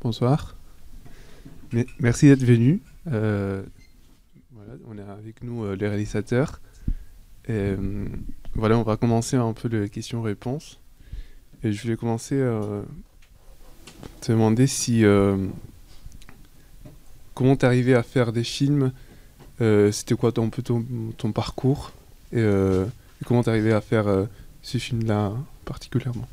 Bonsoir. Merci d'être venu. Voilà, on a avec nous les réalisateurs. Voilà, on va commencer un peu les questions-réponses. Et je voulais commencer te demander si comment t'es arrivé à faire des films. C'était quoi un peu ton parcours et comment t'es arrivé à faire ce film-là particulièrement.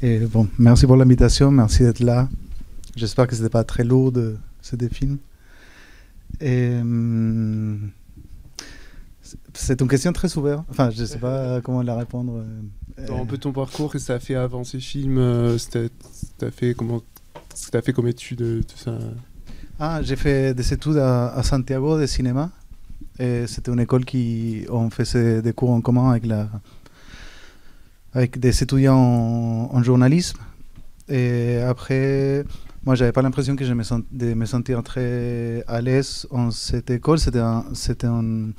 Et bon, merci pour l'invitation, merci d'être là. J'espère que ce n'était pas très lourd de ces deux films. Et, c'est une question très ouverte. Enfin, je ne sais pas comment la répondre. Un peu ton parcours, qu'est-ce que tu as fait avant ces films, ce que tu as fait comme études, tout ça. J'ai fait des études à Santiago de cinéma. Et c'était une école qui on faisait des cours en commun avec des étudiants en journalisme. Et après, moi, j'avais pas l'impression que je de me sentir très à l'aise en cette école. C'était une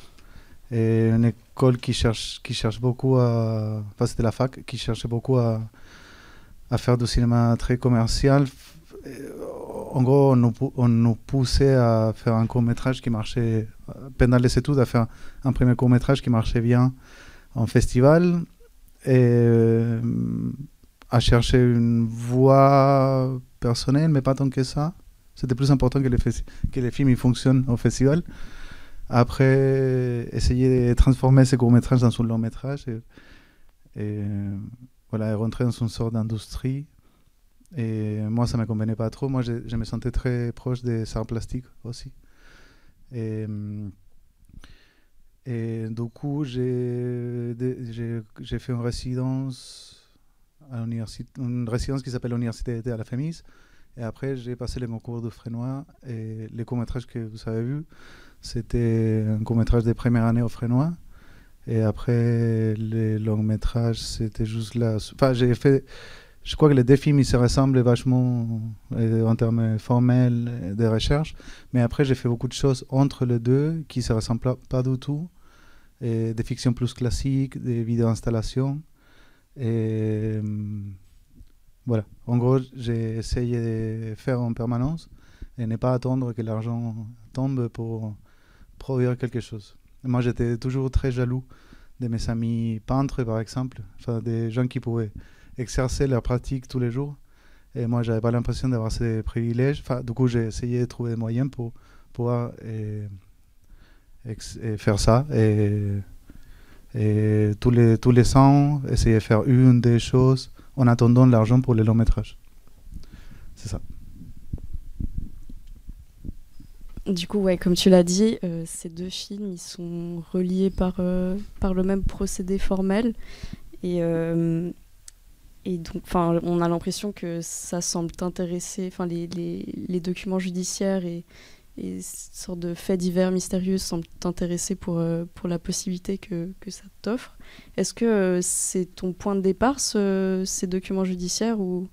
école qui cherche beaucoup à... Enfin, c'était la fac qui cherchait beaucoup à faire du cinéma très commercial. En gros, on nous poussait à faire un court-métrage qui marchait, pendant les études, à faire un premier court-métrage qui marchait bien en festival. Et à chercher une voix personnelle, mais pas tant que ça. C'était plus important que les films ils fonctionnent au festival. Après, essayer de transformer ces courts-métrages dans un long-métrage et voilà, et rentrer dans une sorte d'industrie. Et moi, ça ne me convenait pas trop. Moi, je me sentais très proche des arts plastiques aussi. Et du coup, j'ai fait une résidence à l'université, une résidence qui s'appelle l'Université d'été à la FEMIS. Et après, j'ai passé les concours de Frénois. Et les courts-métrages que vous avez vus, c'était un court-métrage de première année au Frénois. Et après, les longs-métrages, c'était juste là. Enfin, j'ai fait... Je crois que les deux films, ils se ressemblent vachement en termes formels de recherche. Mais après, j'ai fait beaucoup de choses entre les deux qui ne se ressemblent pas du tout. Et des fictions plus classiques, des vidéo-installations. Et voilà. En gros, j'ai essayé de faire en permanence et ne pas attendre que l'argent tombe pour produire quelque chose. Et moi, j'étais toujours très jaloux de mes amis peintres, par exemple. Enfin, des gens qui pouvaient exercer leur pratique tous les jours. Et moi, j'avais pas l'impression d'avoir ces privilèges. Enfin, du coup, j'ai essayé de trouver des moyens pour pouvoir faire ça. Et tous les ans, essayer de faire une des choses en attendant l'argent pour les longs métrages. C'est ça. Du coup, ouais, comme tu l'as dit, ces deux films, ils sont reliés par le même procédé formel. Et donc, on a l'impression que ça semble t'intéresser, les documents judiciaires et sortes de faits divers mystérieux semblent t'intéresser pour la possibilité que ça t'offre. Est-ce que c'est ton point de départ, ces documents judiciaires, ou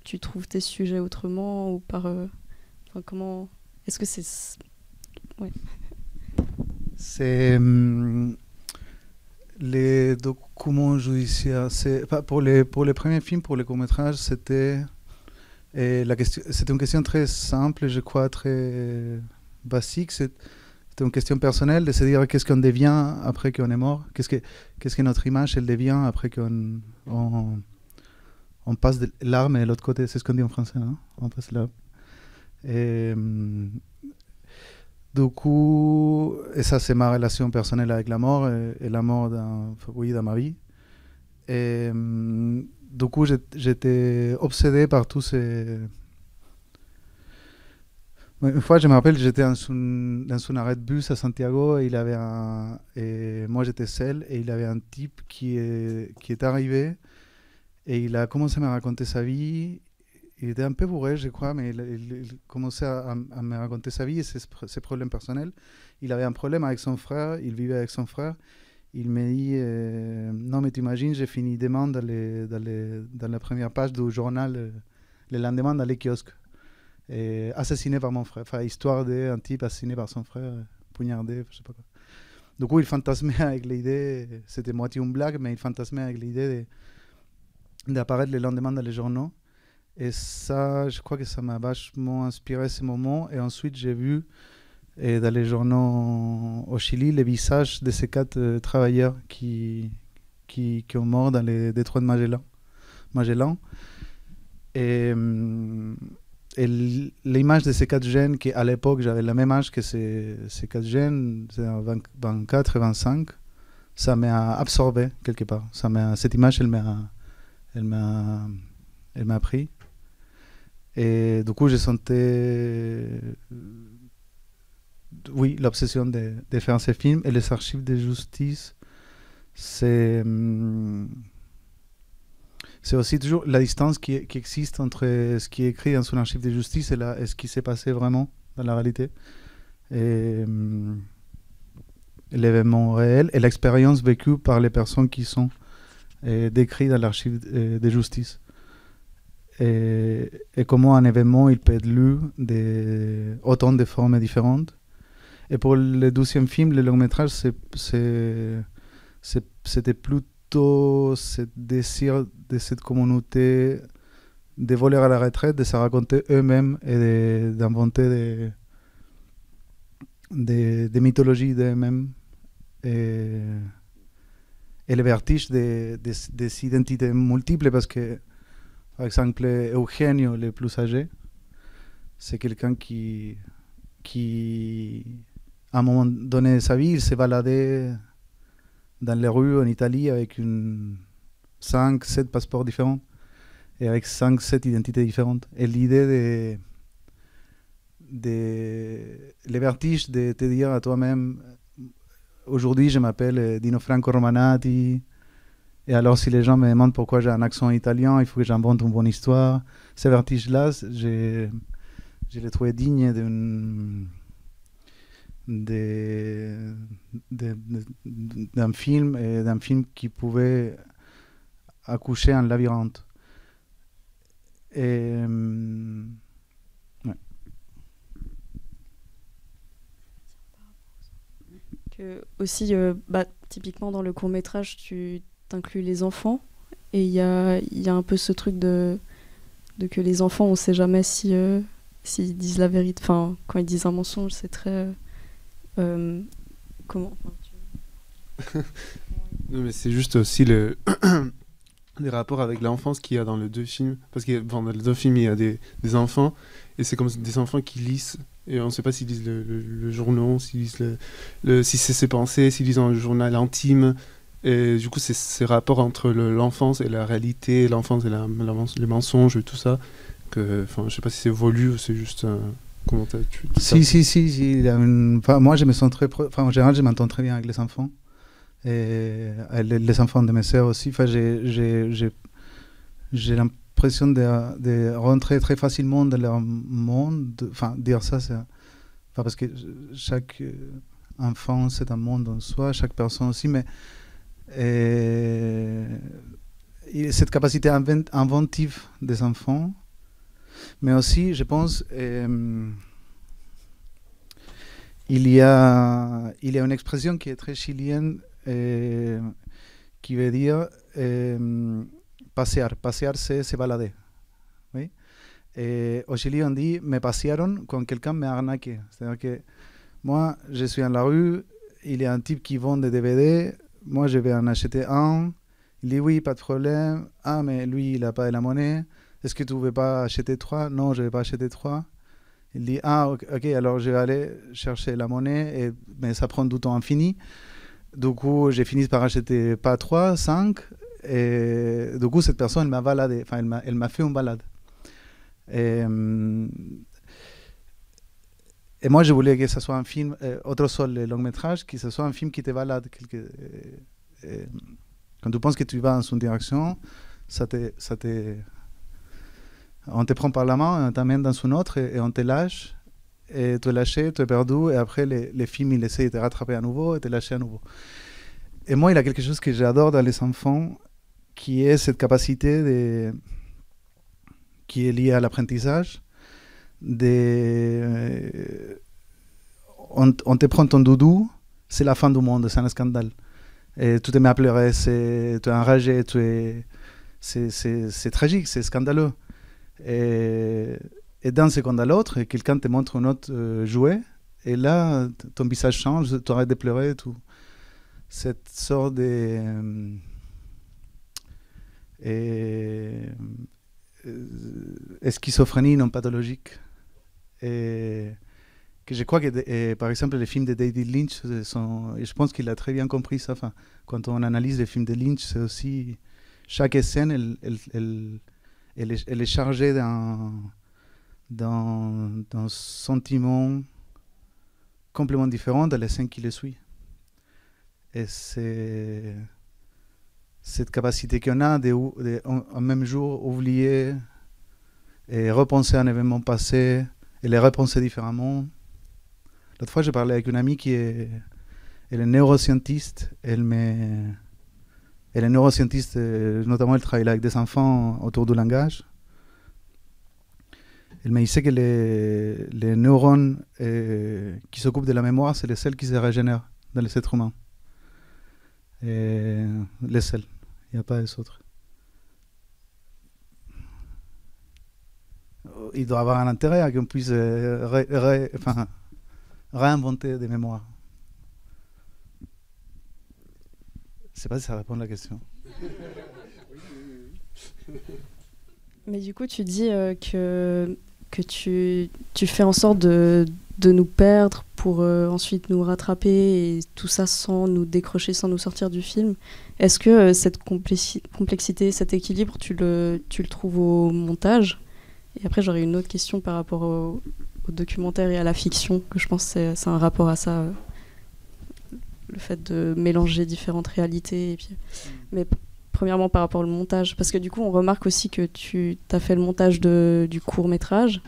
tu trouves tes sujets autrement, ou comment... Est-ce que c'est... Ouais. C'est... les documents judiciaires, pour les premiers films, pour les courts-métrages, c'était une question très simple, je crois, très basique. C'était une question personnelle de se dire qu'est-ce qu'on devient après qu'on est mort, qu'est-ce que notre image elle devient après qu'on on passe de l'arme et de l'autre côté, c'est ce qu'on dit en français, hein? On passe l'arme. Et du coup, et ça c'est ma relation personnelle avec la mort et la mort dans ma vie. Et du coup, j'étais obsédé par tous ces... Une fois, je me rappelle, j'étais dans un arrêt de bus à Santiago et moi j'étais seul et il avait un type qui est arrivé et il a commencé à me raconter sa vie. Il était un peu bourré, je crois, mais il commençait à me raconter sa vie et ses problèmes personnels. Il avait un problème avec son frère, il vivait avec son frère. Il me dit non, mais t'imagines, j'ai fini demain dans la première page du journal le lendemain dans les kiosques. Et assassiné par mon frère. Enfin, histoire d'un type assassiné par son frère, poignardé, je sais pas quoi. Du coup, il fantasmait avec l'idée, c'était moitié une blague, mais il fantasmait avec l'idée d'apparaître le lendemain dans les journaux. Et ça, je crois que ça m'a vachement inspiré ce moment. Et ensuite, j'ai vu dans les journaux au Chili les visages de ces 4 travailleurs qui ont mort dans les détroits de Magellan. Et, l'image de ces 4 jeunes, qui à l'époque j'avais la même âge que ces 4 jeunes, c'est 24 et 25, ça m'a absorbé quelque part. Cette image, elle m'a pris. Et du coup, je sentais, oui, l'obsession de faire ces films. Et les archives de justice, c'est aussi toujours la distance qui existe entre ce qui est écrit dans son archive de justice et ce qui s'est passé vraiment dans la réalité. Et l'événement réel et l'expérience vécue par les personnes qui sont décrites dans l'archive de justice. Et comment un événement il peut être lu autant de formes différentes. Et pour le 12e film, le long métrage, c'était plutôt ce désir de cette communauté de voler à la retraite, de se raconter eux-mêmes et d'inventer des mythologies d'eux-mêmes. Et le vertige des identités multiples, parce que, par exemple, Eugenio, le plus âgé, c'est quelqu'un qui, à un moment donné de sa vie, il s'est baladé dans les rues en Italie avec 5-7 passeports différents et avec 5-7 identités différentes. Et l'idée le vertige de te dire à toi-même, aujourd'hui je m'appelle Dino Franco Romanati, et alors si les gens me demandent pourquoi j'ai un accent italien, il faut que j'invente une bonne histoire. Ce vertige-là, je l'ai trouvé digne d'un film, et d'un film qui pouvait accoucher un labyrinthe. Et ouais. Que aussi, typiquement dans le court-métrage, tu t'inclus les enfants, et il y a un peu ce truc de que les enfants, on sait jamais s'ils disent la vérité. Enfin, quand ils disent un mensonge, c'est très... comment Non, mais c'est juste aussi les rapports avec l'enfance qu'il y a dans les 2 films. Parce que dans les 2 films, il y a des enfants, et c'est comme des enfants qui lisent, et on ne sait pas s'ils lisent le journal, s'ils lisent si c'est ses pensées, s'ils lisent un journal intime. Et du coup, c'est ces rapports entre l'enfance et la réalité, l'enfance et les mensonges et tout ça. Je ne sais pas si c'est voulu ou c'est juste... comment Si. Moi, je me sens en général, je m'entends très bien avec les enfants. Et les enfants de mes sœurs aussi. J'ai l'impression de rentrer très facilement dans leur monde. Dire ça, c'est... parce que chaque enfant, c'est un monde en soi, chaque personne aussi, mais cette capacité inventive des enfants, mais aussi, je pense, il y a une expression qui est très chilienne, qui veut dire pasear. Pasear, c'est se balader. Oui? Et au Chili, on dit me pasearon quand quelqu'un m'a arnaqué. C'est-à-dire que moi, je suis dans la rue, il y a un type qui vend des DVD, moi je vais en acheter un, il dit oui, pas de problème, ah mais lui il n'a pas de la monnaie, est-ce que tu ne veux pas acheter 3? Non, je ne vais pas acheter 3. Il dit ah ok, alors je vais aller chercher la monnaie, mais ça prend du temps infini. Du coup, j'ai fini par acheter pas 3, 5, et du coup cette personne elle m'a baladé, elle m'a fait une balade. Et moi, je voulais que ce soit un film, autre sol, le long métrage, que ce soit un film qui te balade. Quand tu penses que tu vas dans une direction, on te prend par la main, on t'amène dans une autre, et on te lâche, et tu es lâché, tu es perdu, et après, les films, ils essaient de te rattraper à nouveau et te lâcher à nouveau. Et moi, il y a quelque chose que j'adore dans les enfants, qui est cette capacité qui est liée à l'apprentissage. On te prend ton doudou, c'est la fin du monde, c'est un scandale. Et tu te mets à pleurer, tu es enragé, c'est tragique, c'est scandaleux. Et, et d'un second à l'autre, quelqu'un te montre un autre jouet, et là, ton visage change, tu arrêtes de pleurer, tout. Cette sorte de schizophrénie non pathologique. Et que je crois que, par exemple, les films de David Lynch sont, et je pense qu'il a très bien compris ça. Enfin, quand on analyse les films de Lynch, c'est aussi chaque scène, elle est chargée d'un sentiment complètement différent de la scène qui le suit. Et c'est cette capacité qu'on a en même jour oublier et repenser à un événement passé et les repenser différemment. L'autre fois, j'ai parlé avec une amie elle est neuroscientiste. Elle est neuroscientiste, notamment elle travaille avec des enfants autour du langage. Elle me disait que les neurones qui s'occupent de la mémoire, c'est les seuls qui se régénèrent dans les êtres humains. Et les seuls, il n'y a pas les autres. Il doit avoir un intérêt à qu'on puisse réinventer des mémoires. Je ne sais pas si ça répond à la question. Mais du coup, tu dis que tu fais en sorte de nous perdre pour ensuite nous rattraper, et tout ça sans nous décrocher, sans nous sortir du film. Est-ce que cette complexité, cet équilibre, tu le trouves au montage? Et après, j'aurais une autre question par rapport au documentaire et à la fiction, que je pense que c'est un rapport à ça, le fait de mélanger différentes réalités. Et puis... Mais premièrement, par rapport au montage, parce que du coup, on remarque aussi que tu as fait le montage du court-métrage,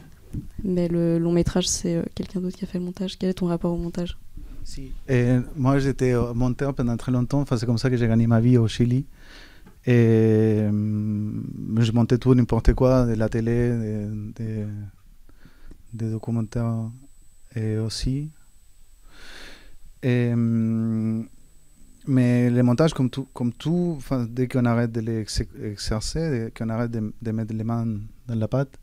mais le long-métrage, c'est quelqu'un d'autre qui a fait le montage. Quel est ton rapport au montage? Si. Et moi, j'étais monteur pendant très longtemps. Enfin, c'est comme ça que j'ai gagné ma vie au Chili. Et je montais tout, n'importe quoi, de la télé, des documentaires et aussi. Et, mais les montages, comme tout, dès qu'on arrête de les exercer, qu'on arrête de mettre les mains dans la pâte,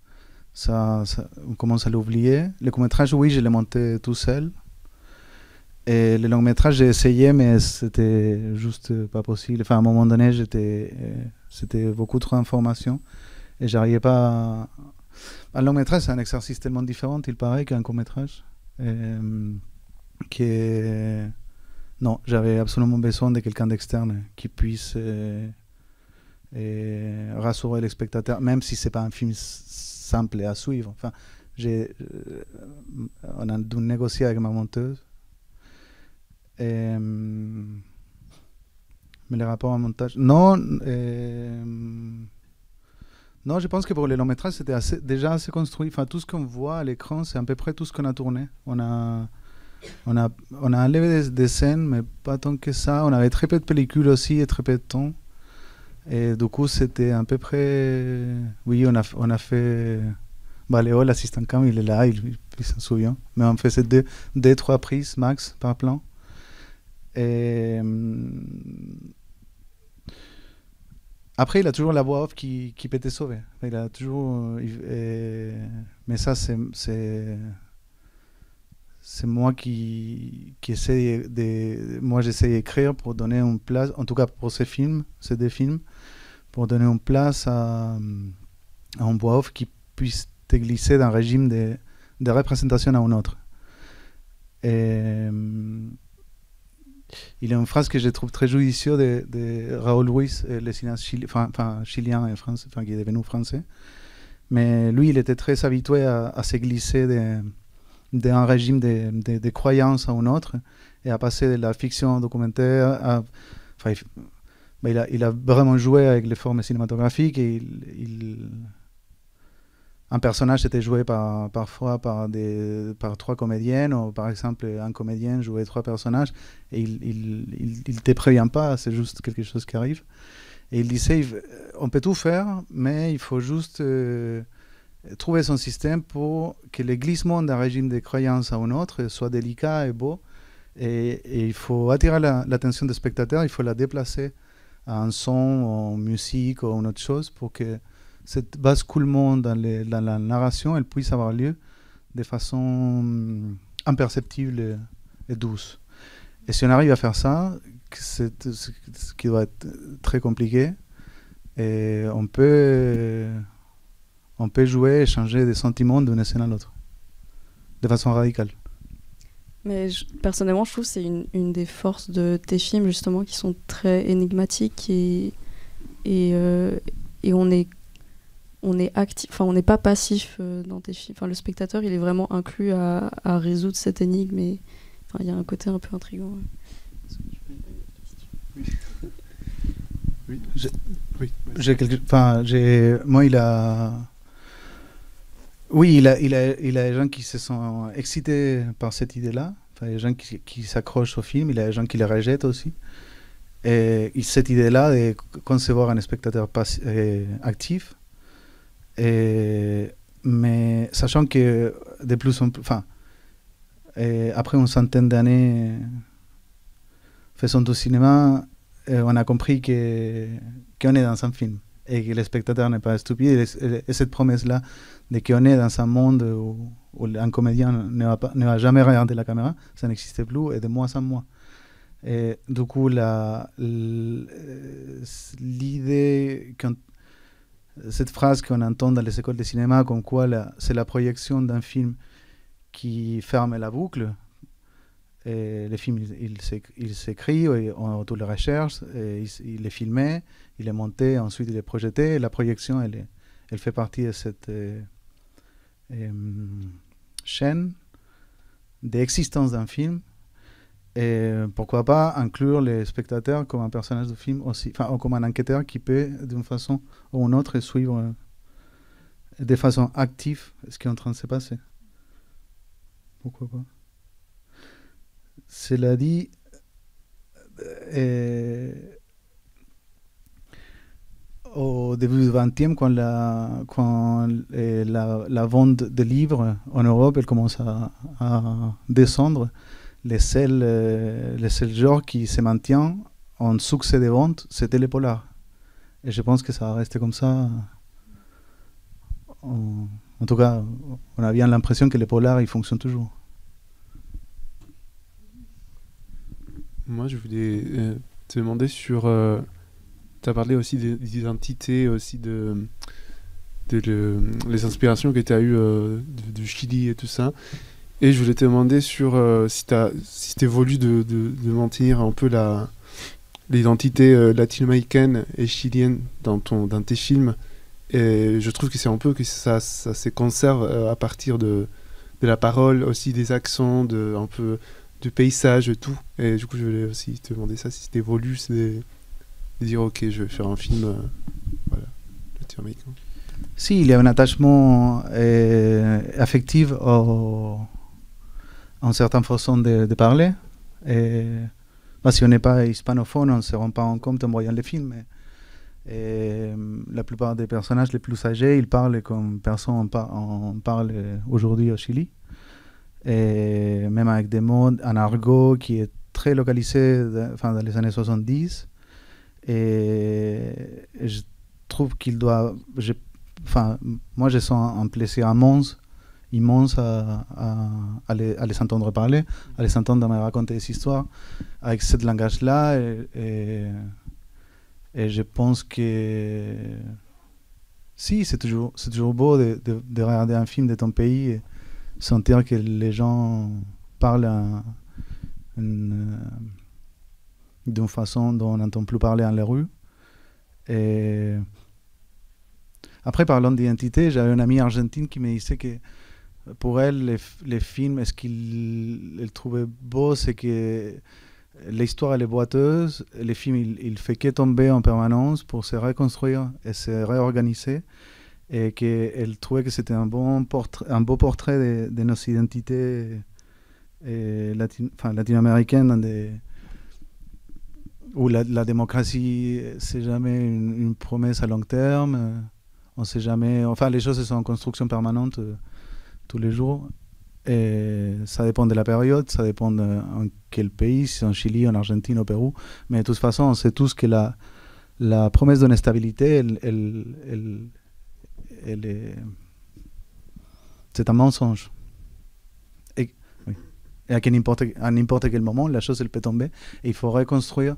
on commence à l'oublier. Le court-métrage, oui, je l'ai monté tout seul. Et le long-métrage, j'ai essayé, mais c'était juste pas possible. Enfin, à un moment donné, c'était beaucoup trop d'informations. Et j'arrivais pas Un long-métrage, c'est un exercice tellement différent, il paraît, qu'un court-métrage. Non, j'avais absolument besoin de quelqu'un d'externe qui puisse rassurer les spectateurs, même si c'est pas un film simple à suivre. Enfin, on a dû négocier avec ma monteuse. Mais les rapports à montage... Non, je pense que pour les longs métrages, c'était déjà assez construit. Enfin, tout ce qu'on voit à l'écran, c'est à peu près tout ce qu'on a tourné. On a enlevé des scènes, mais pas tant que ça. On avait très peu de pellicules aussi et très peu de temps. Et du coup, c'était à peu près... Oui, on a fait... Léo, l'assistant cam, il est là, il s'en souvient. Mais on faisait deux, trois prises max par plan. Et... Après, il a toujours la voix off qui peut te sauver. Il a toujours... Mais ça, c'est moi qui essaie de... Moi, j'essaie d'écrire pour donner une place, en tout cas pour ces deux films, pour donner une place à un voix off qui puisse te glisser d'un régime de représentation à un autre. Et... Il y a une phrase que je trouve très judicieuse de Raoul Ruiz, le cinéaste chilien et français, qui est devenu français. Mais lui, il était très habitué à se glisser d'un régime de croyance à un autre et à passer de la fiction documentaire à... il a vraiment joué avec les formes cinématographiques et un personnage était joué parfois par trois comédiennes, ou par exemple un comédien jouait trois personnages et il ne te prévient pas, c'est juste quelque chose qui arrive. Et il disait, on peut tout faire, mais il faut juste trouver son système pour que le glissement d'un régime de croyance à un autre soit délicat et beau. Et il faut attirer l'attention des spectateurs, il faut la déplacer à un son, en musique ou une autre chose pour que cette basculement dans la narration, elle puisse avoir lieu de façon imperceptible et douce. Et si on arrive à faire ça, c'est ce qui doit être très compliqué, et on peut jouer et changer des sentiments d'une scène à l'autre, de façon radicale. Mais personnellement, je trouve que c'est une des forces de tes films, justement, qui sont très énigmatiques et on est actif, enfin on n'est pas passif dans tes films. Enfin, le spectateur, il est vraiment inclus à résoudre cette énigme, et enfin, il y a un côté un peu intriguant. Oui. Oui. Moi, il a des gens qui se sont excités par cette idée-là. Enfin, il y a des gens qui s'accrochent au film, il y a des gens qui les rejettent aussi. Et cette idée-là de concevoir un spectateur actif, mais sachant que de plus en plus, après une centaine d'années faisant du cinéma, on a compris qu'on est dans un film et que le spectateur n'est pas stupide. Et cette promesse-là de qu'on est dans un monde où un comédien ne va jamais regarder la caméra, ça n'existe plus, et de moins en moins. Et du coup, l'idée, cette phrase qu'on entend dans les écoles de cinéma, comme quoi c'est la projection d'un film qui ferme la boucle. Et le film, il s'écrit, on le recherche, il est filmé, il est monté, ensuite il est projeté, et la projection, elle fait partie de cette chaîne d'existence d'un film. Et pourquoi pas inclure les spectateurs comme un personnage du film aussi, ou comme un enquêteur qui peut, d'une façon ou d'une autre, suivre de façon active ce qui est en train de se passer. Pourquoi pas? Cela dit, au début du XXe, quand la vente de livres en Europe elle commence à descendre, les seuls genres qui se maintiennent en succès de vente, c'était les polars. Et je pense que ça va rester comme ça. En tout cas, on a bien l'impression que les polars, ils fonctionnent toujours. Moi, je voulais te demander sur... tu as parlé aussi des identités, aussi les inspirations que tu as eues du Chili et tout ça. Et je voulais te demander sur si t'évolues de maintenir un peu l'identité latino-américaine et chilienne dans tes films. Et je trouve que c'est un peu que ça se conserve à partir de la parole, aussi des accents, un peu de paysage, tout. Et du coup, je voulais aussi te demander ça, si t'évolues, c'est de dire ok, je vais faire un film latino-américain. Si, il y a un attachement affectif à une certaine façon de parler. Si on n'est pas hispanophone, on ne se rend pas en compte en voyant les films. La plupart des personnages les plus âgés, ils parlent comme personne on parle aujourd'hui au Chili. Et même avec des mots, un argot qui est très localisé dans les années 70. Et je trouve qu'il doit... moi, je sens un plaisir immense à les entendre parler, à les entendre me raconter des histoires avec ce langage-là. Et je pense que si, c'est toujours beau de regarder un film de ton pays et sentir que les gens parlent d'une façon dont on n'entend plus parler dans les rues. Et après, parlant d'identité, j'avais une amie argentine qui me disait que pour elle, les films, ce qu'elle trouvait beau, c'est que l'histoire elle est boiteuse, les films il fait que tomber en permanence pour se reconstruire et se réorganiser, et qu'elle trouvait que c'était un beau portrait de nos identités latino-américaines, où la démocratie c'est jamais une promesse à long terme, on sait jamais, les choses sont en construction permanente tous les jours. Et ça dépend de la période, ça dépend en quel pays, si c'est en Chili, en Argentine, au Pérou. Mais de toute façon, on sait tous que la promesse d'une stabilité, c'est un mensonge. Et, oui. Et à n'importe quel moment, la chose elle peut tomber. Et il faut reconstruire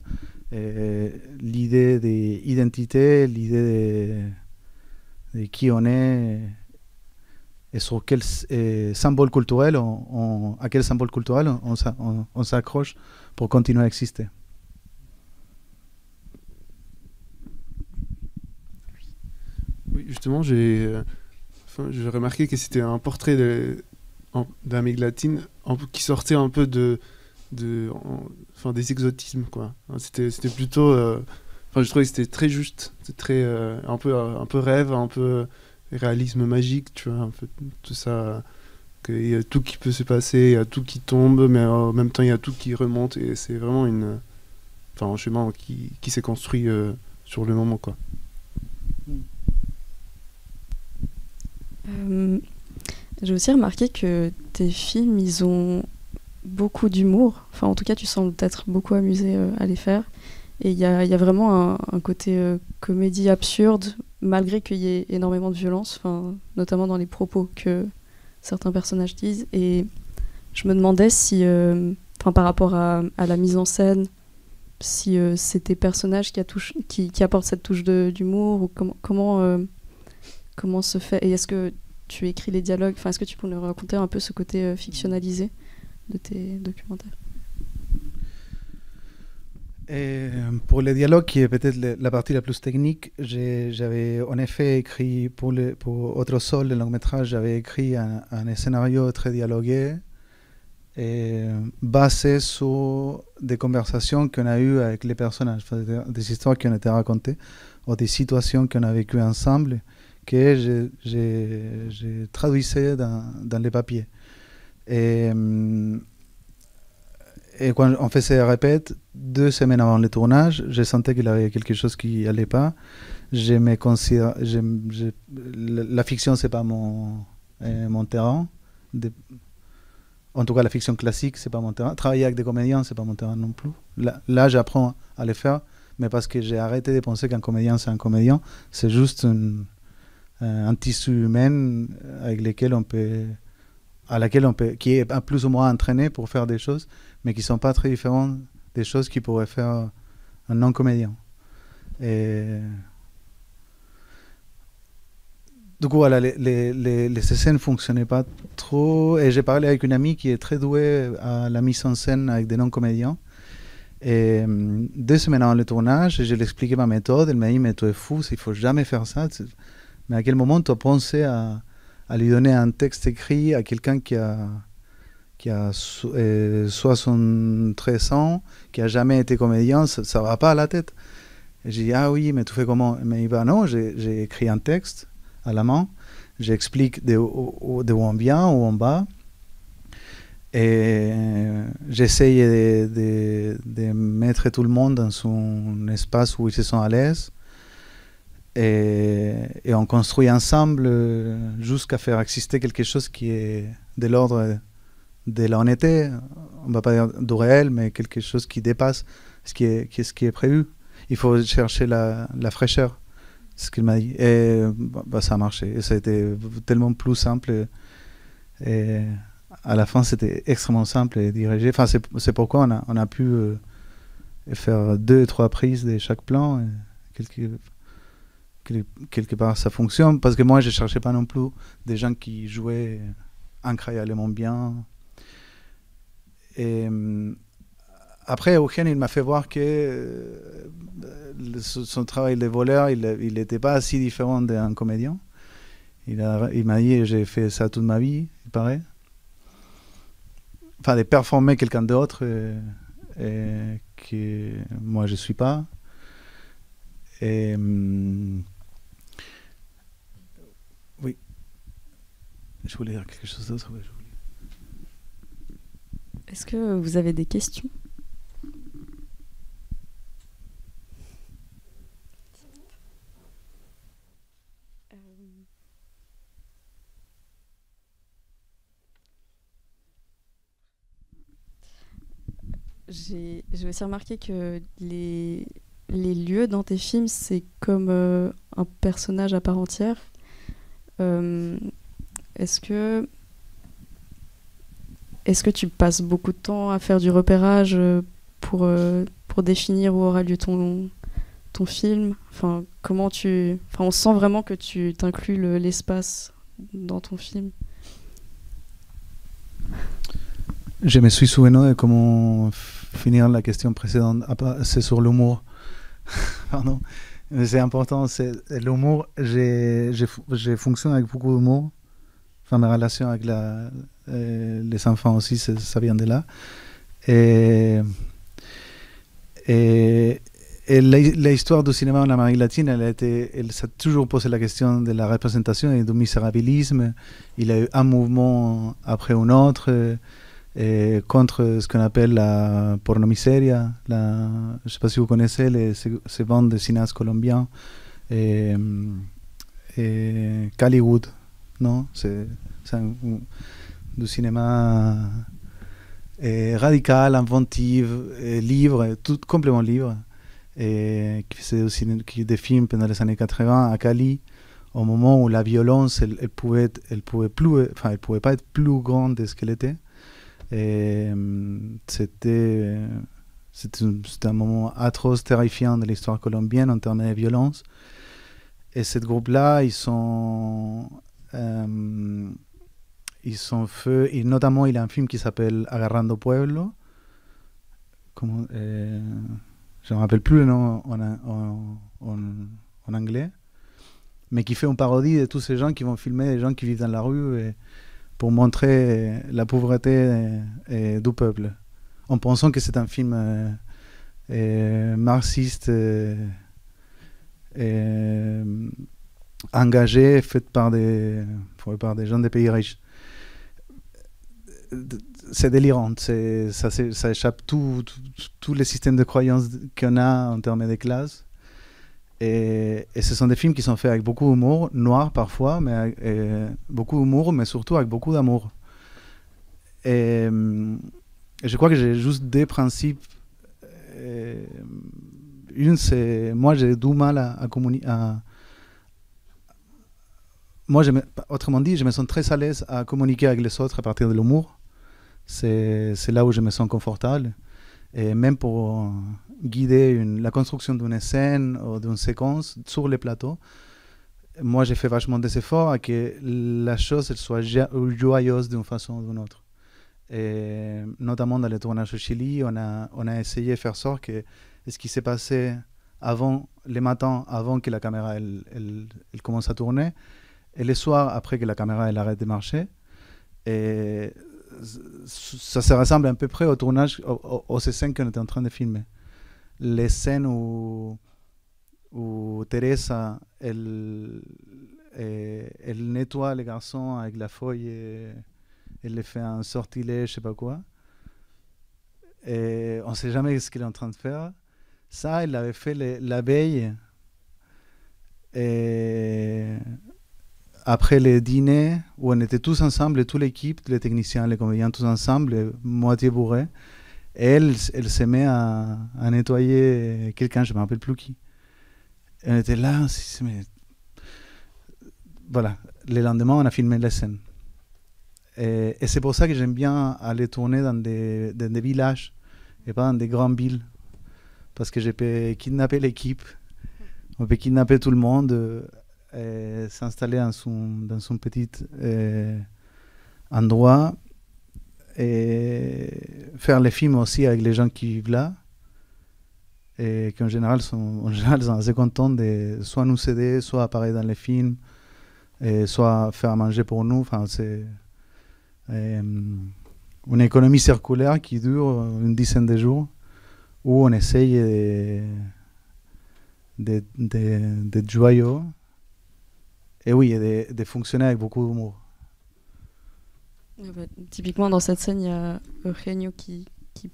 l'idée d'identité, l'idée de qui on est et sur quel symbole culturel, à quel symbole culturel on s'accroche pour continuer à exister. Oui, justement, j'ai remarqué que c'était un portrait d'Amérique latine qui sortait un peu des exotismes, quoi. C'était plutôt... je trouvais que c'était très juste, c'était très, un peu rêve, un peu réalisme magique, tu vois, un peu tout ça. Il y a tout qui peut se passer, il y a tout qui tombe, mais en même temps, il y a tout qui remonte, et c'est vraiment un chemin qui s'est construit sur le moment, quoi. J'ai aussi remarqué que tes films, ils ont beaucoup d'humour. Enfin, en tout cas, tu sembles t'être beaucoup amusé à les faire. Et il y a vraiment un côté comédie absurde, malgré qu'il y ait énormément de violence, notamment dans les propos que certains personnages disent. Et je me demandais si, par rapport à la mise en scène, si c'est tes personnages qui apportent cette touche d'humour, ou comment se fait. Et est-ce que tu écris les dialogues, est-ce que tu peux nous raconter un peu ce côté fictionnalisé de tes documentaires? Et pour les dialogues, qui est peut-être la partie la plus technique, j'avais en effet écrit pour Otro Sol, le long-métrage, j'avais écrit un scénario très dialogué, et basé sur des conversations qu'on a eues avec les personnages, des histoires qui ont été racontées, ou des situations qu'on a vécues ensemble, que j'ai traduisais dans les papiers. Et quand on fait ces répètes, 2 semaines avant le tournage, je sentais qu'il y avait quelque chose qui n'allait pas. La fiction, c'est pas mon terrain. En tout cas, la fiction classique, c'est pas mon terrain. Travailler avec des comédiens, c'est pas mon terrain non plus. Là, j'apprends à le faire, mais parce que j'ai arrêté de penser qu'un comédien, c'est un comédien. C'est juste un tissu humain qui est plus ou moins entraîné pour faire des choses, mais qui ne sont pas très différentes des choses qu'il pourrait faire un non-comédien. Du coup, voilà, les scènes ne fonctionnaient pas trop. Et j'ai parlé avec une amie qui est très douée à la mise en scène avec des non-comédiens. Et 2 semaines avant le tournage, je lui ai expliqué ma méthode. Elle m'a dit, mais tu es fou, il ne faut jamais faire ça. Mais à quel moment tu as pensé à lui donner un texte écrit à quelqu'un qui a 73 ans, qui n'a jamais été comédien, ça ne va pas à la tête. Et j'ai dit, ah oui, mais tu fais comment? Mais il va, non, j'ai écrit un texte à la main, j'explique de où on vient, où on va, et j'essaye de mettre tout le monde dans son espace où ils se sentent à l'aise. Et on construit ensemble jusqu'à faire exister quelque chose qui est de l'ordre de l'honnêteté, on ne va pas dire du réel, mais quelque chose qui dépasse ce qui est prévu. Il faut chercher la fraîcheur, c'est ce qu'il m'a dit. Et ça a marché. Et ça a été tellement plus simple. Et à la fin, c'était extrêmement simple et dirigé. C'est pourquoi on a pu faire 2-3 prises de chaque plan. Quelque part ça fonctionne, parce que moi je ne cherchais pas non plus des gens qui jouaient incroyablement bien. Et après, Eugen, il m'a fait voir que son travail de voleur, il n'était pas si différent d'un comédien. Il m'a dit, j'ai fait ça toute ma vie, il paraît. De performer quelqu'un d'autre et que moi je ne suis pas. Et oui, je voulais dire quelque chose d'autre. Est-ce que vous avez des questions? J'ai aussi remarqué que les lieux dans tes films, c'est comme un personnage à part entière. Est-ce que tu passes beaucoup de temps à faire du repérage pour définir où aura lieu ton film? Enfin, on sent vraiment que tu t'inclus l'espace dans ton film. Je me suis souvenu de comment finir la question précédente. C'est sur l'humour. Pardon. Mais c'est important. C'est l'humour. Je fonctionne avec beaucoup d'humour. Enfin, mes relations avec les enfants aussi, ça vient de là. Et l'histoire du cinéma en Amérique latine, elle s'est toujours posé la question de la représentation et du misérabilisme. Il y a eu un mouvement après un autre contre ce qu'on appelle la pornomiseria. Je ne sais pas si vous connaissez ces bandes de cinéastes colombiens. Hollywood, non? C'est du cinéma radical, inventif, libre, tout complètement libre. Qui faisait aussi des films pendant les années 80 à Cali, au moment où la violence, elle pouvait pas être plus grande de ce qu'elle était. C'était un moment atroce, terrifiant de l'histoire colombienne en termes de violence. Et ce groupe-là, ils sont faits, et notamment il y a un film qui s'appelle Agarrando Pueblo. Je ne me rappelle plus le nom en anglais, mais qui fait une parodie de tous ces gens qui vont filmer les gens qui vivent dans la rue pour montrer la pauvreté du peuple, en pensant que c'est un film marxiste engagé, fait par des gens des pays riches. C'est délirant, ça échappe tous les systèmes de croyances qu'on a en termes de classe. Et ce sont des films qui sont faits avec beaucoup d'humour, noir parfois, mais beaucoup d'humour, mais surtout avec beaucoup d'amour. Et je crois que j'ai juste deux principes. Une, c'est moi j'ai du mal à communiquer. Autrement dit, je me sens très à l'aise à communiquer avec les autres à partir de l'humour. C'est là où je me sens confortable. Et même pour guider la construction d'une scène ou d'une séquence sur les plateaux, moi j'ai fait vachement des efforts à que la chose elle soit joyeuse d'une façon ou d'une autre. Et notamment dans les tournages au Chili, on a essayé de faire sorte que ce qui s'est passé les matins avant que la caméra elle commence à tourner, et les soirs après que la caméra elle arrête de marcher. Et ça se ressemble à peu près au tournage, aux scènes qu'on était en train de filmer. Les scènes où Teresa elle nettoie les garçons avec la feuille et elle les fait un sortilège, je sais pas quoi. Et on sait jamais ce qu'elle est en train de faire. Ça, elle l'avait fait la veille. Et après les dîners où on était tous ensemble, toute l'équipe, les techniciens, les comédiens, tous ensemble, moitié bourrés, et elle se met à nettoyer quelqu'un, je ne me rappelle plus qui. Et on était là, mais... Voilà, le lendemain, on a filmé la scène. Et c'est pour ça que j'aime bien aller tourner dans des villages et pas dans des grandes villes. Parce que je peux kidnapper l'équipe, on peut kidnapper tout le monde, s'installer dans son petit endroit et faire les films aussi avec les gens qui vivent là et qui en général sont assez contents de soit nous aider, soit apparaître dans les films, et soit faire manger pour nous. Enfin, c'est une économie circulaire qui dure une dizaine de jours où on essaye d'être joyeux. Et oui, de fonctionner avec beaucoup d'humour. Typiquement, dans cette scène, il y a Eugenio qui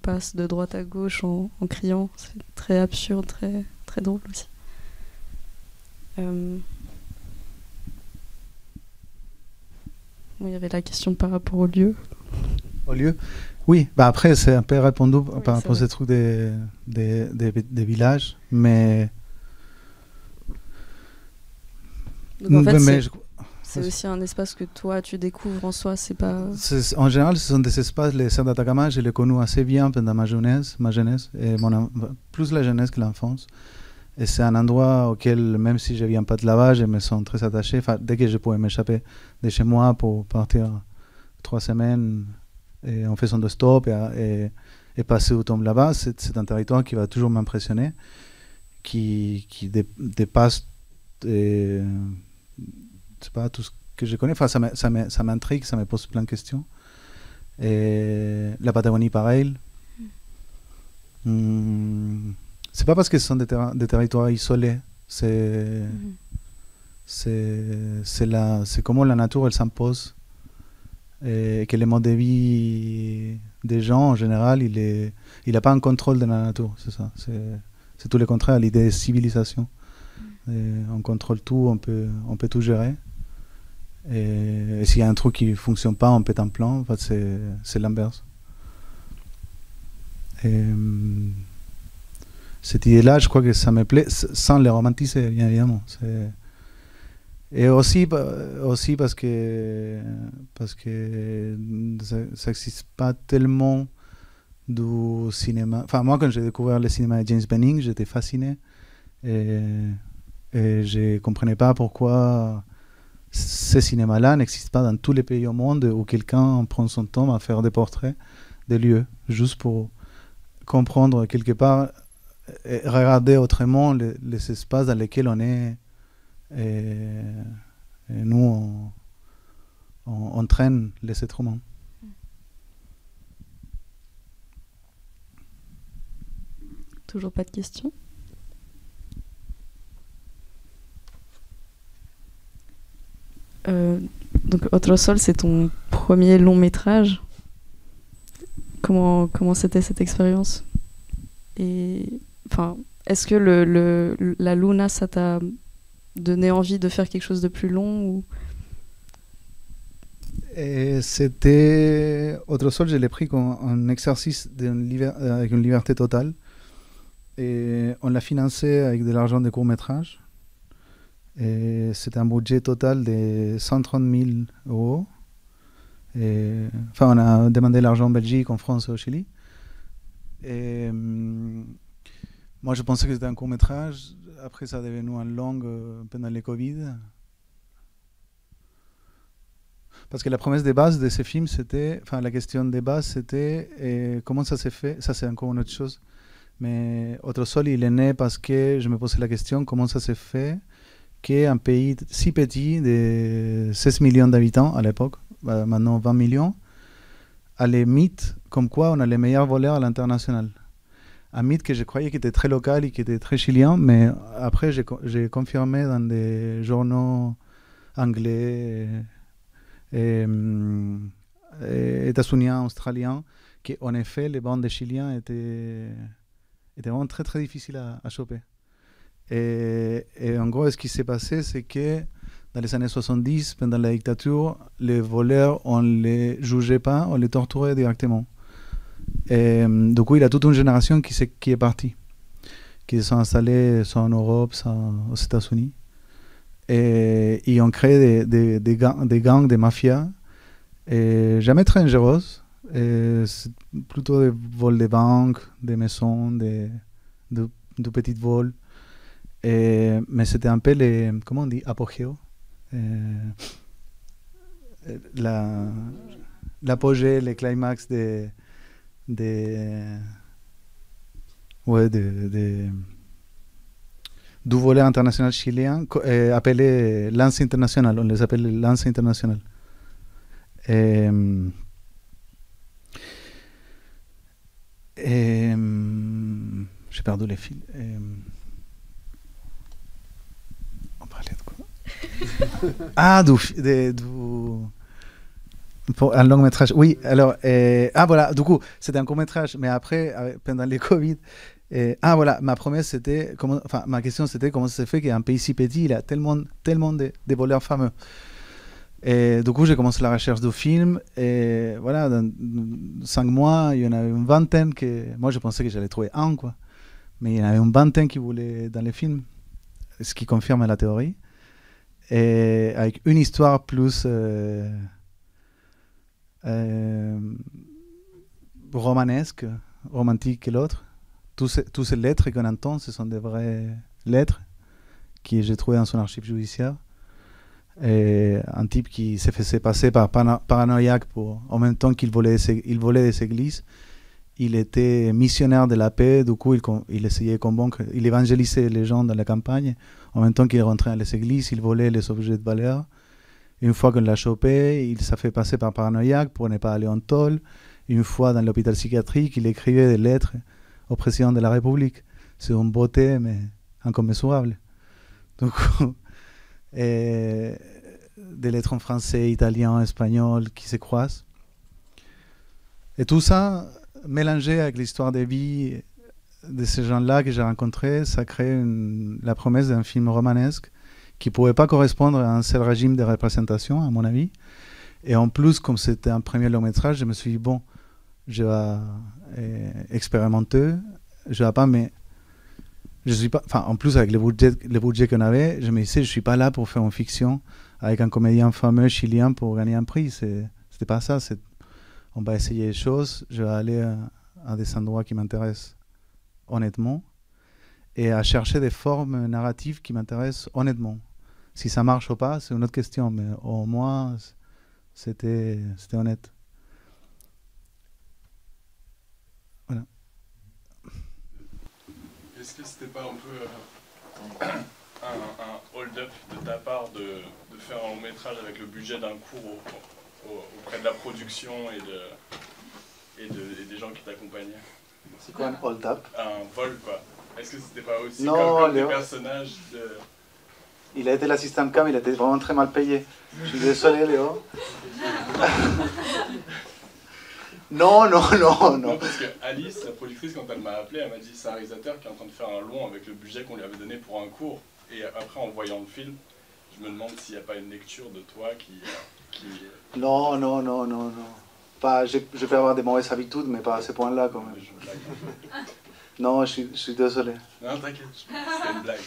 passe de droite à gauche en criant. C'est très absurde, très, très drôle aussi. Il y avait la question par rapport au lieu. Au lieu? Oui, après, c'est un peu répondu par rapport à ce truc des villages, mais... Donc en fait, c'est aussi un espace que toi tu découvres en soi, c'est pas... En général, ce sont des espaces, les serres d'Atacama, je les connais assez bien pendant ma jeunesse et plus la jeunesse que l'enfance. Et c'est un endroit auquel, même si je ne viens pas de là-bas, je me sens très attaché. Enfin, dès que je pouvais m'échapper de chez moi pour partir 3 semaines et en faisant de stop et passer au temps là-bas, c'est un territoire qui va toujours m'impressionner, qui dépasse c'est pas tout ce que je connais. Enfin, ça m'intrigue, ça me pose plein de questions. Et la Patagonie, pareil. C'est pas parce que ce sont des territoires isolés. C'est comment la nature elle s'impose et que le mode de vie des gens en général il n'a pas un contrôle de la nature. C'est ça. C'est tout le contraire. L'idée de civilisation. On contrôle tout, on peut tout gérer. Et s'il y a un truc qui ne fonctionne pas, on pète un plan. En fait, c'est l'inverse. Et cette idée-là, je crois que ça me plaît, sans le romantiser, bien évidemment. Et aussi parce que ça n'existe pas tellement du cinéma. Enfin, moi, quand j'ai découvert le cinéma de James Benning, j'étais fasciné. Et je ne comprenais pas pourquoi ce cinéma-là n'existe pas dans tous les pays au monde où quelqu'un prend son temps à faire des portraits des lieux, juste pour comprendre quelque part et regarder autrement les espaces dans lesquels on est. Et nous, on traîne les êtres humains. Toujours pas de questions? Donc Otro Sol, c'est ton premier long métrage. Comment c'était cette expérience? Et enfin, est-ce que la Luna, ça t'a donné envie de faire quelque chose de plus long ou... Et c'était Otro Sol, je l'ai pris comme un exercice avec une liberté totale. Et on l'a financé avec de l'argent de court-métrage. Et c'était un budget total de 130 000 euros. Et, enfin, on a demandé l'argent en Belgique, en France et au Chili. Et moi, je pensais que c'était un court-métrage. Après, ça est devenu un long pendant le Covid. Parce que la promesse de base de ces films, c'était... Enfin, la question de base, c'était comment ça s'est fait. Ça, c'est encore une autre chose. Mais Otro Sol, il est né parce que je me posais la question comment ça s'est fait qu'un pays si petit de 16 millions d'habitants à l'époque, maintenant 20 millions, a les mythes comme quoi on a les meilleurs voleurs à l'international. Un mythe que je croyais qui était très local et qui était très chilien, mais après j'ai confirmé dans des journaux anglais et états-uniens, australiens, qu'en effet les bandes de Chiliens étaient vraiment très très difficiles à choper. Et en gros, ce qui s'est passé, c'est que dans les années 70, pendant la dictature, les voleurs, on ne les jugeait pas, on les torturait directement. Et du coup, il y a toute une génération qui est partie, qui sont installés soit en Europe, soit aux États-Unis. Et ils ont créé des gangs, des mafias, et jamais très dangereuses. C'est plutôt des vols de banques, des maisons, de petits vols. Mais c'était un peu comment on dit, apogéo. L'apogée, les climax du volet international chilien appelé Lance International. On les appelle Lance International. J'ai perdu les fils. Ah, pour un long métrage. Oui, alors, voilà, du coup, c'était un court métrage, mais après, pendant les Covid, voilà, ma promesse c'était, ma question c'était comment ça se fait qu'un pays si petit, il a tellement de voleurs fameux. Et du coup, j'ai commencé la recherche de films, et voilà, dans 5 mois, il y en avait une vingtaine moi je pensais que j'allais trouver un, quoi. Mais il y en avait une vingtaine qui voulaient dans les films, ce qui confirme la théorie. et avec une histoire plus romanesque, romantique que l'autre. Tous ces lettres qu'on entend, ce sont des vraies lettres que j'ai trouvées dans son archive judiciaire. Et un type qui s'est fait passer par paranoïaque en même temps qu'il volait des églises. Il était missionnaire de la paix, du coup il essayait de convaincre, il évangélisait les gens dans la campagne. En même temps qu'il rentrait dans les églises, il volait les objets de valeur. Une fois qu'on l'a chopé, il s'est fait passer par paranoïaque pour ne pas aller en tôle. Une fois dans l'hôpital psychiatrique, il écrivait des lettres au président de la République. C'est une beauté, mais incommensurable. Donc, des lettres en français, italien, espagnol qui se croisent. Et tout ça, mélangé avec l'histoire de vie de ces gens-là que j'ai rencontrés, ça crée la promesse d'un film romanesque qui ne pouvait pas correspondre à un seul régime de représentation, à mon avis. Et en plus, comme c'était un premier long métrage, je me suis dit, bon, je vais expérimenter, je vais pas, mais je suis pas, enfin, en plus, avec le budget qu'on avait, je me disais, je ne suis pas là pour faire une fiction avec un comédien fameux chilien pour gagner un prix. C'était pas ça. On va essayer des choses, je vais aller à des endroits qui m'intéressent honnêtement et à chercher des formes narratives qui m'intéressent honnêtement. Si ça marche ou pas, c'est une autre question, mais au moins, c'était honnête. Voilà. Est-ce que c'était pas un peu un hold-up de ta part de faire un long métrage avec le budget d'un cours auprès de la production et des gens qui t'accompagnaient? C'est quoi un hold-up? Un vol, quoi. Est-ce que c'était pas aussi non, comme des Léo, personnages de... Il a été l'assistant cam, il a été vraiment très mal payé. Je suis désolé, Léo. Non. Non, parce que Alice, la productrice, quand elle m'a appelé, elle m'a dit c'est un réalisateur qui est en train de faire un long avec le budget qu'on lui avait donné pour un cours. Et après, en voyant le film, je me demande s'il n'y a pas une lecture de toi qui... Non. Pas, je peux avoir des mauvaises habitudes, mais pas à ce point-là, quand même. Non, je suis désolé. Non, t'inquiète, c'était une blague.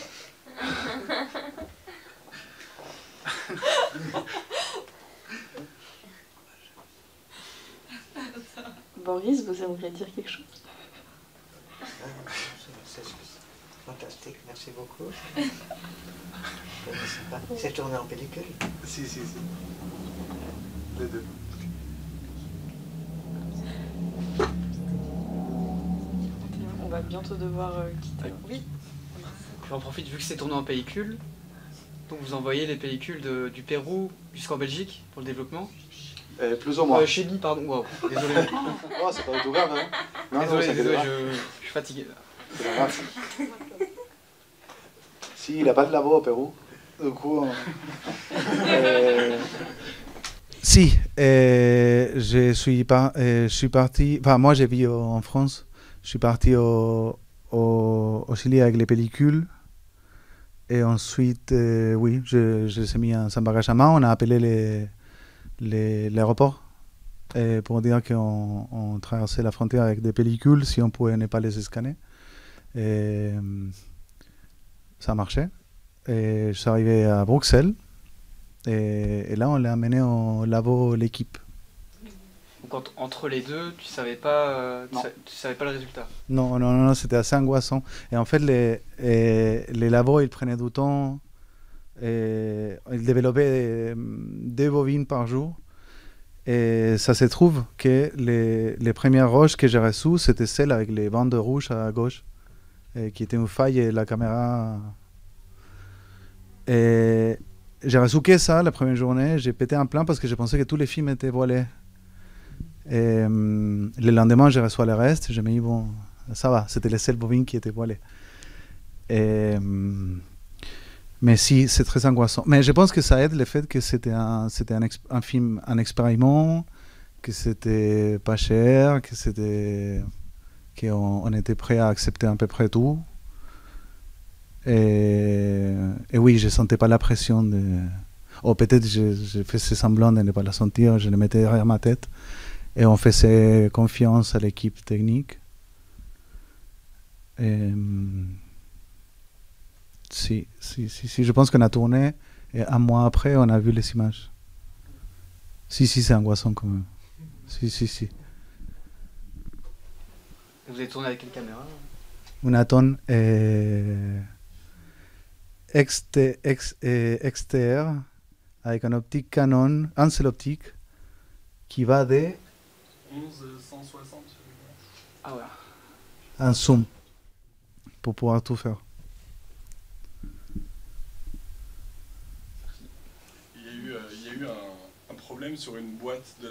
Boris, vous aimeriez dire quelque chose? C'est fantastique, merci beaucoup. C'est tourné en pellicule? Si. Les deux. On va bientôt devoir quitter. Oui. J'en profite, vu que c'est tourné en pellicule, donc vous envoyez les pellicules du Pérou jusqu'en Belgique pour le développement? Plus ou moins. Chili, pardon. Wow. Désolé. Oh, c'est pas du tout grave, hein. Non, désolé, pas. je suis fatigué. C'est pas grave. Si, il n'a pas de labo au Pérou. Du coup... Si, je suis parti... Enfin, moi, j'ai vécu en France. Je suis parti au Chili avec les pellicules. Et ensuite, oui, je les ai mis en bagage à main. On a appelé l'aéroport pour dire qu'on traversait la frontière avec des pellicules si on pouvait ne pas les scanner. Et ça marchait. Et je suis arrivé à Bruxelles. Et là, on l'a amené au labo l'équipe. Donc entre les deux, tu savais pas le résultat? Non, c'était assez angoissant. Et en fait, les labos, ils prenaient du temps. Et ils développaient 2 bovines par jour. Et ça se trouve que les premières roches que j'ai reçues, c'était celles avec les bandes rouges à gauche, qui étaient une faille et la caméra. Et j'ai reçu que ça la première journée. J'ai pété un plan parce que je pensais que tous les films étaient voilés. Et le lendemain, j'ai reçu le reste. Je me dis, bon, ça va, c'était les seuls bovines qui étaient voilés. Mais si, c'est très angoissant. Mais je pense que ça aide le fait que c'était un film, un expériment, que c'était pas cher, qu'on était prêt à accepter à peu près tout. Et oui, je ne sentais pas la pression de... Ou peut-être je faisais semblant de ne pas la sentir, je le mettais derrière ma tête. Et on faisait confiance à l'équipe technique. Si, je pense qu'on a tourné Et un mois après, on a vu les images. Si, c'est angoissant quand même. Si. Vous avez tourné avec quelle caméra? Une Aton XTR avec un optique Canon, un seul optique, qui va de 11-160. Ah ouais. un zoom pour pouvoir tout faire. Il y a eu un problème sur une boîte de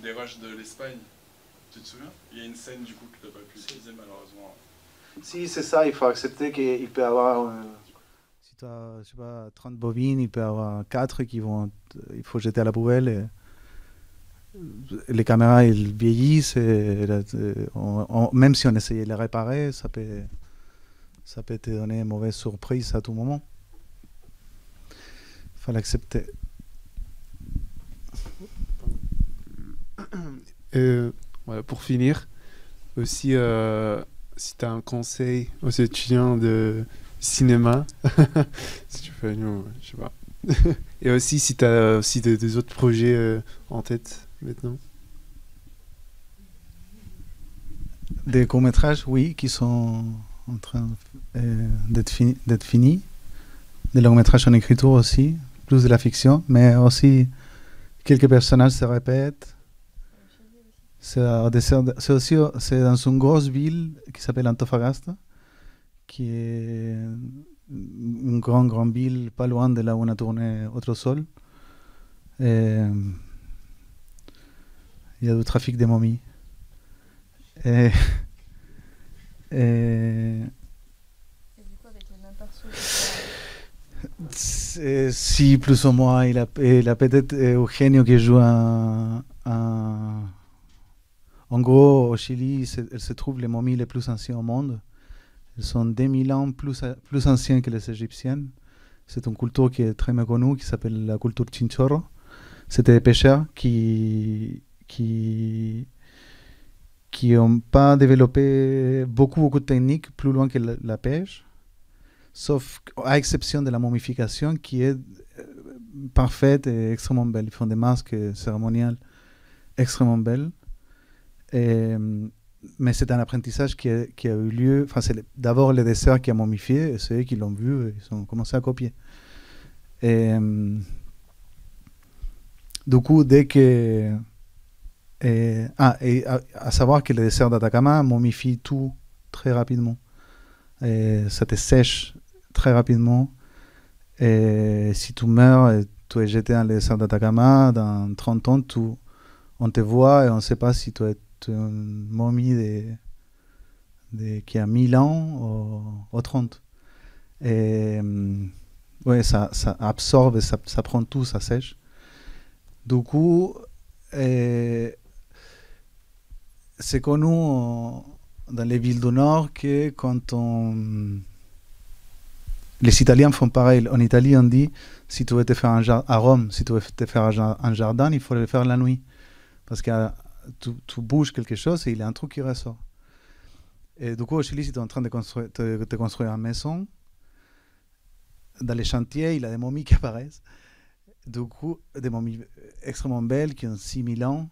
des rushs de l'Espagne. Tu te souviens? Il y a une scène du coup que tu n'as pas pu utiliser malheureusement. Si, c'est ça, il faut accepter qu'il peut y avoir, si tu as, je sais pas, 30 bobines, il peut y avoir 4 qui vont, il faut jeter à la poubelle. Et les caméras, elles vieillissent, et même si on essayait de les réparer, ça peut te donner une mauvaise surprise à tout moment. Il faut l'accepter. Ouais, pour finir, aussi, si tu as un conseil aux étudiants de cinéma, si tu fais, je sais pas. Et aussi, si tu as aussi des autres projets en tête maintenant. Des courts-métrages, oui, qui sont en train d'être finis. Des longs-métrages en écriture aussi, plus de la fiction, mais aussi quelques personnages se répètent. C'est dans une grosse ville qui s'appelle Antofagasta, qui est une grande ville pas loin de là où on a tourné Otro Sol. Il y a du trafic de momies. Et du coup, avec les mêmes persos. Si, plus ou moins, il a peut-être Eugenio qui joue en gros, au Chili, elle se trouve les momies les plus anciennes au monde. Elles sont 2000 ans plus anciennes que les égyptiennes. C'est une culture qui est très méconnue, qui s'appelle la culture Chinchorro. C'était des pêcheurs qui n'ont pas développé beaucoup de techniques plus loin que la pêche, sauf à exception de la momification qui est parfaite et extrêmement belle. Ils font des masques cérémoniales extrêmement belles. Mais c'est un apprentissage qui a eu lieu. Enfin, c'est d'abord le dessert qui a momifié, et c'est eux qui l'ont vu et ils ont commencé à copier. Du coup, dès que. À savoir que le dessert d'Atacama momifie tout très rapidement. Ça te sèche très rapidement. Et si tu meurs et tu es jeté dans le dessert d'Atacama, dans 30 ans, on te voit et on ne sait pas si tu es une momie qui a 1000 ans ou 30. Et ouais, ça absorbe, ça prend tout, ça sèche. Du coup, c'est connu dans les villes du Nord que les Italiens font pareil. En Italie, on dit, si tu veux te faire à Rome, si tu veux te faire un jardin, il faut le faire la nuit. Parce que tu bouges quelque chose et il y a un truc qui ressort. Et du coup, au Chili, si tu es en train de construire une maison, dans les chantiers, il y a des momies qui apparaissent. Du coup, des momies extrêmement belles qui ont 6000 ans.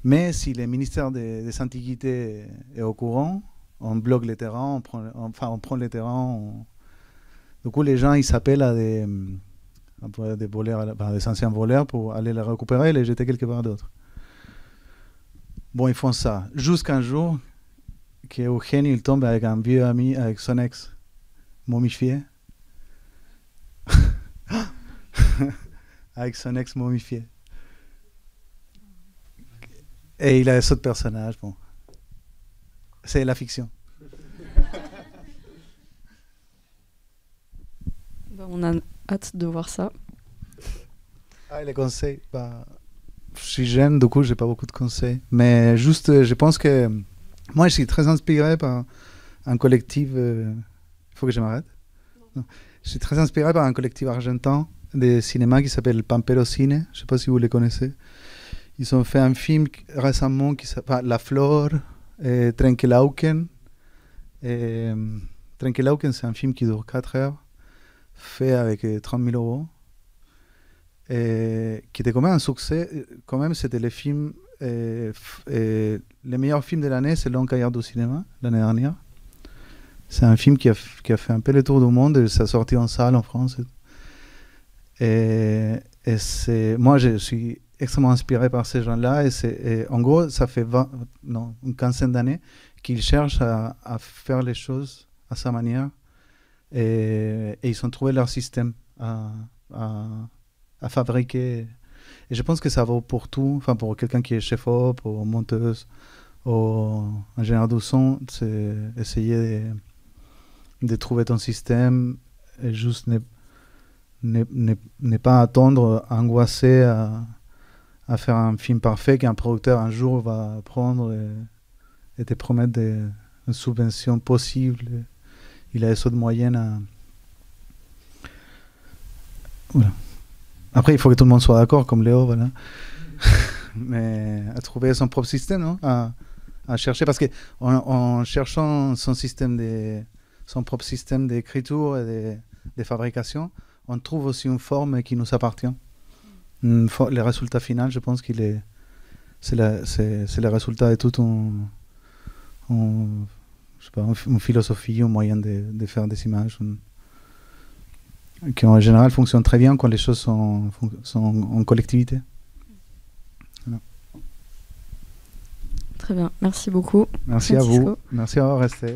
Mais si le ministère des Antiquités est au courant, on bloque les terrains, on prend les terrains. Du coup, les gens, ils s'appellent à des voleurs, des anciens voleurs pour aller les récupérer et les jeter quelque part d'autre. Bon, ils font ça. Jusqu'un jour, qu'Eugenio il tombe avec un vieux ami, avec son ex, momifié. Avec son ex momifié. Et il a des autres personnages. Bon. C'est la fiction. On a hâte de voir ça. Les conseils, je suis jeune, du coup, j'ai pas beaucoup de conseils. Mais juste, je pense que moi, je suis très inspiré par un collectif. Il faut que je m'arrête. Non. Je suis très inspiré par un collectif argentin de cinéma qui s'appelle Pampero Cine. Je sais pas si vous les connaissez. Ils ont fait un film récemment qui s'appelle La Flor, Trenkelauken, Trenkelauken, c'est un film qui dure 4 heures, fait avec 30 000 euros, et qui était quand même un succès. Quand même, c'était les films, les meilleurs films de l'année, c'est Long Cahiers du cinéma, l'année dernière. C'est un film qui a fait un peu le tour du monde, et ça a sorti en salle en France. Moi, je suis extrêmement inspiré par ces gens-là, et en gros, ça fait une quinzaine d'années qu'ils cherchent à faire les choses à sa manière, et ils ont trouvé leur système à fabriquer. Et je pense que ça vaut pour tout, enfin pour quelqu'un qui est chef-op, ou monteuse, ou ingénieur du son, c'est essayer de trouver ton système, et juste ne pas attendre, angoissé à faire un film parfait qu'un producteur un jour va prendre et te promettre une subvention possible. Il a les autres moyens Voilà. Après, il faut que tout le monde soit d'accord, comme Léo, voilà. Mais à trouver son propre système, non, à chercher, parce qu'en cherchant son propre système d'écriture et de fabrication, on trouve aussi une forme qui nous appartient. Le résultat final, je pense c'est le résultat de toute une philosophie, un moyen de faire des images qui en général fonctionne très bien quand les choses sont en collectivité. Voilà. Très bien, merci beaucoup. Merci à Francisco. vous, merci d'avoir resté.